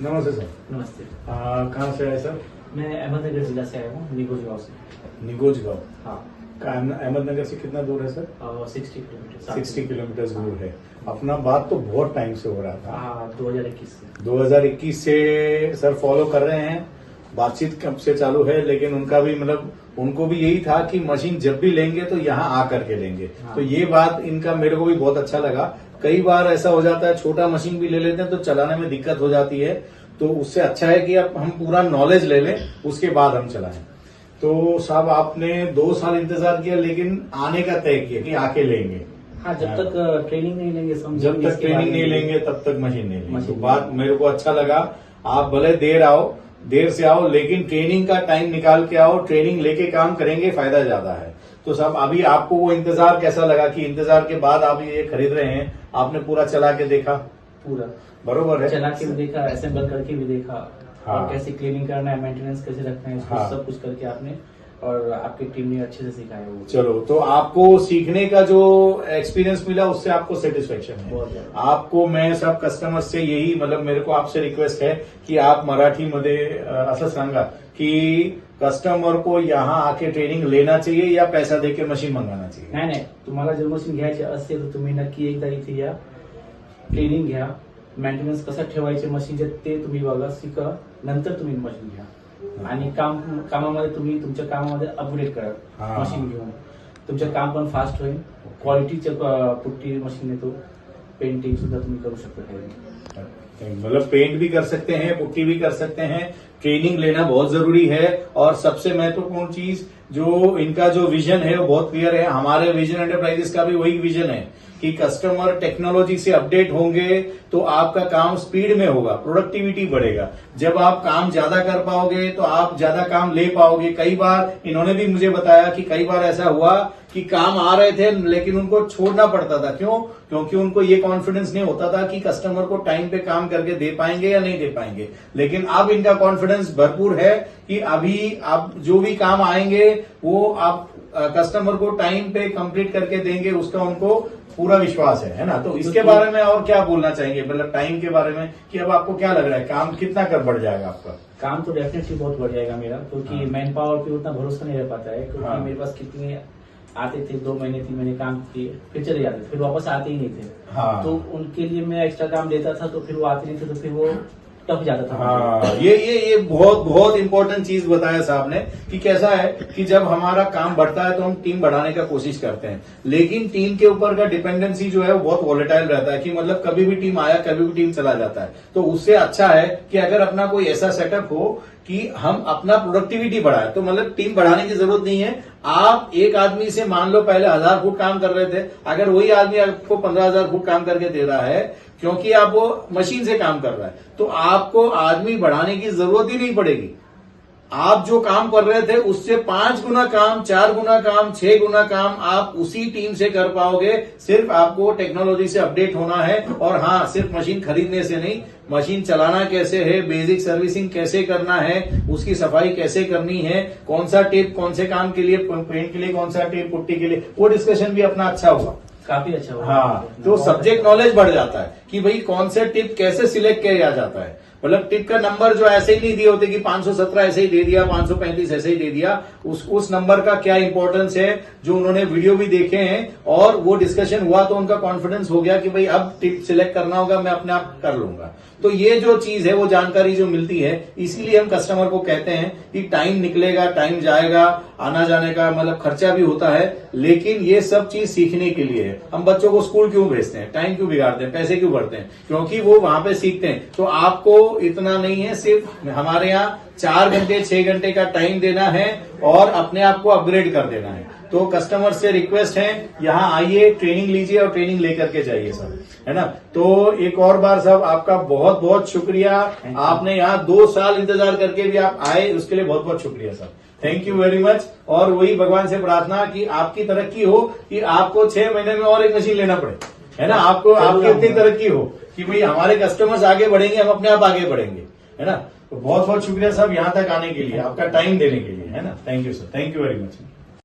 नमस्ते सर। नमस्ते। कहाँ से आए सर? मैं अहमदनगर जिला से आया हूँ, निगोज गाँव से। निगोज गाँव। हाँ। अहमदनगर से कितना दूर है सर? 60 किलोमीटर। 60 किलोमीटर दूर है। अपना बात तो बहुत टाइम से हो रहा था। हाँ, 2021 से। 2021 से सर फॉलो कर रहे हैं। बातचीत कब से चालू है, लेकिन उनका भी मतलब उनको भी यही था कि मशीन जब भी लेंगे तो यहाँ आ करके लेंगे। हाँ। तो ये बात इनका मेरे को भी बहुत अच्छा लगा। कई बार ऐसा हो जाता है, छोटा मशीन भी ले लेते हैं तो चलाने में दिक्कत हो जाती है, तो उससे अच्छा है कि अब हम पूरा नॉलेज ले लें, उसके बाद हम चलाएं। तो साहब आपने 2 साल इंतजार किया, लेकिन आने का तय किया कि आके लेंगे। हाँ, जब तक ट्रेनिंग नहीं लेंगे, जब तक ट्रेनिंग नहीं लेंगे तब तक मशीन नहीं लेंगे। तो बात मेरे को अच्छा लगा। आप भले देर से आओ, लेकिन ट्रेनिंग का टाइम निकाल के आओ। ट्रेनिंग लेके काम करेंगे, फायदा ज्यादा है। तो साहब अभी आपको वो इंतजार कैसा लगा कि इंतजार के बाद आप ये खरीद रहे हैं? आपने पूरा चला के देखा? पूरा बरोबर है। चला के भी देखा, असेंबल करके भी देखा। हाँ। और कैसे क्लीनिंग करना है, मेंटेनेंस कैसे रखना है, हाँ। सब कुछ करके आपने और आपकी टीम ने अच्छे से सिखाया वो। चलो, तो आपको सीखने का जो एक्सपीरियंस मिला उससे आपको सेटिस्फेक्शन है? बहुत ज्यादा। आपको मैं सब कस्टमर से यही मतलब मेरे को आपसे रिक्वेस्ट है कि आप मराठीमध्ये असं सांगा कि कस्टमर को यहाँ आके ट्रेनिंग लेना चाहिए या पैसा देके मशीन मंगाना चाहिए? नाही, तुम्हाला जर मशीन घ्यायची असेल तर तुम्ही नक्की एकदा इथे या, ट्रेनिंग घ्या, मेंटेनन्स कसं ठेवायचे मशीनचे ते तुम्ही बघा, शिका, नंतर तुम्ही मशीन घ्या आणि कामामध्ये तुम्ही तुमच्या कामामध्ये अपग्रेड करा हाँ। मशीन घेऊन. तुमचं काम पण फास्ट होईल, क्वालिटीचं पुट्टी मशीन येतो, पेंटिंग सुद्धा तुम्ही करू शकता त्यावेळी. मतलब पेंट भी कर सकते हैं, पुट्टी भी कर सकते हैं। ट्रेनिंग लेना बहुत जरूरी है। और सबसे महत्वपूर्ण चीज जो इनका जो विजन है वो बहुत क्लियर है। हमारे विजन एंटरप्राइजेस का भी वही विजन है कि कस्टमर टेक्नोलॉजी से अपडेट होंगे तो आपका काम स्पीड में होगा, प्रोडक्टिविटी बढ़ेगा। जब आप काम ज्यादा कर पाओगे तो आप ज्यादा काम ले पाओगे। कई बार इन्होंने भी मुझे बताया कि कई बार ऐसा हुआ कि काम आ रहे थे लेकिन उनको छोड़ना पड़ता था। क्यों? क्योंकि उनको ये कॉन्फिडेंस नहीं होता था कि कस्टमर को टाइम पे काम करके दे पाएंगे या नहीं दे पाएंगे। लेकिन अब इनका कॉन्फिडेंस भरपूर है कि अभी आप जो भी काम आएंगे वो आप कस्टमर को टाइम पे कंप्लीट करके देंगे, उसका उनको पूरा विश्वास है ना? तो इसके बारे में और क्या बोलना चाहेंगे, मतलब टाइम के बारे में, कि अब आपको क्या लग रहा है काम कितना कर बढ़ जाएगा आपका? काम तो डेफिनेटली बहुत बढ़ जाएगा मेरा, क्योंकि हाँ। मैन पावर पे उतना भरोसा नहीं रह पाता है। क्योंकि हाँ। मेरे पास कितने आते थे, 2 महीने 3 महीने काम किए, फिर चले जाते थे, फिर वापस आते ही नहीं थे। हाँ। तो उनके लिए मैं एक्स्ट्रा काम देता था, तो फिर वो आते नहीं थे, तो फिर वो टफ जाता था। हाँ, ये बहुत इंपॉर्टेंट चीज बताया साहब ने कि कैसा है कि जब हमारा काम बढ़ता है तो हम टीम बढ़ाने का कोशिश करते हैं, लेकिन टीम के ऊपर का डिपेंडेंसी जो है वो बहुत वॉलेटाइल रहता है कि मतलब कभी भी टीम आया, कभी भी टीम चला जाता है। तो उससे अच्छा है कि अगर अपना कोई ऐसा सेटअप हो कि हम अपना प्रोडक्टिविटी बढ़ाए, तो मतलब टीम बढ़ाने की जरूरत नहीं है। आप एक आदमी से मान लो पहले 1000 फुट काम कर रहे थे, अगर वही आदमी आपको 15,000 फुट काम करके दे रहा है क्योंकि आप वो मशीन से काम कर रहा है, तो आपको आदमी बढ़ाने की जरूरत ही नहीं पड़ेगी। आप जो काम कर रहे थे उससे 5 गुना काम, 4 गुना काम, 6 गुना काम आप उसी टीम से कर पाओगे। सिर्फ आपको टेक्नोलॉजी से अपडेट होना है। और हाँ, सिर्फ मशीन खरीदने से नहीं, मशीन चलाना कैसे है, बेसिक सर्विसिंग कैसे करना है, उसकी सफाई कैसे करनी है, कौन सा टेप कौन से काम के लिए, पेंट के लिए कौन सा टेप, पुट्टी के लिए, वो डिस्कशन भी अपना अच्छा हुआ, काफी अच्छा हुआ। हाँ। तो सब्जेक्ट नॉलेज बढ़ जाता है कि भाई कौन से टिप कैसे सिलेक्ट किया जाता है। मतलब टिप का नंबर जो ऐसे ही नहीं दिए होते कि 517 ऐसे ही दे दिया, 535 ऐसे ही दे दिया। उस नंबर का क्या इंपॉर्टेंस है, जो उन्होंने वीडियो भी देखे हैं और वो डिस्कशन हुआ, तो उनका कॉन्फिडेंस हो गया कि भाई अब टिप सिलेक्ट करना होगा, मैं अपने आप कर लूंगा। तो ये जो चीज है वो जानकारी जो मिलती है, इसीलिए हम कस्टमर को कहते हैं कि टाइम निकलेगा, टाइम जाएगा, आना जाने का मतलब खर्चा भी होता है, लेकिन ये सब चीज सीखने के लिए है। हम बच्चों को स्कूल क्यों भेजते हैं, टाइम क्यों बिगाड़ते हैं, पैसे क्यों भरते हैं? क्योंकि वो वहां पे सीखते हैं। तो आपको इतना नहीं है, सिर्फ हमारे यहाँ 4 घंटे 6 घंटे का टाइम देना है और अपने आप को अपग्रेड कर देना है। तो कस्टमर से रिक्वेस्ट है, यहाँ आइए, ट्रेनिंग लीजिए और ट्रेनिंग लेकर के जाइए सब, है ना? तो एक और बार सब आपका बहुत बहुत शुक्रिया। आपने यहाँ 2 साल इंतजार करके भी आप आए, उसके लिए बहुत बहुत शुक्रिया sir. Thank you very much. और वही भगवान से प्रार्थना कि आपकी तरक्की हो, कि आपको 6 महीने में और एक मशीन लेना पड़े, है ना? आपको आपकी इतनी तरक्की हो कि भाई हमारे कस्टमर्स आगे बढ़ेंगे, हम अपने आप आगे बढ़ेंगे, है ना? तो बहुत बहुत शुक्रिया साहब यहाँ तक आने के लिए, आपका टाइम देने के लिए, है ना? Thank you sir, thank you very much.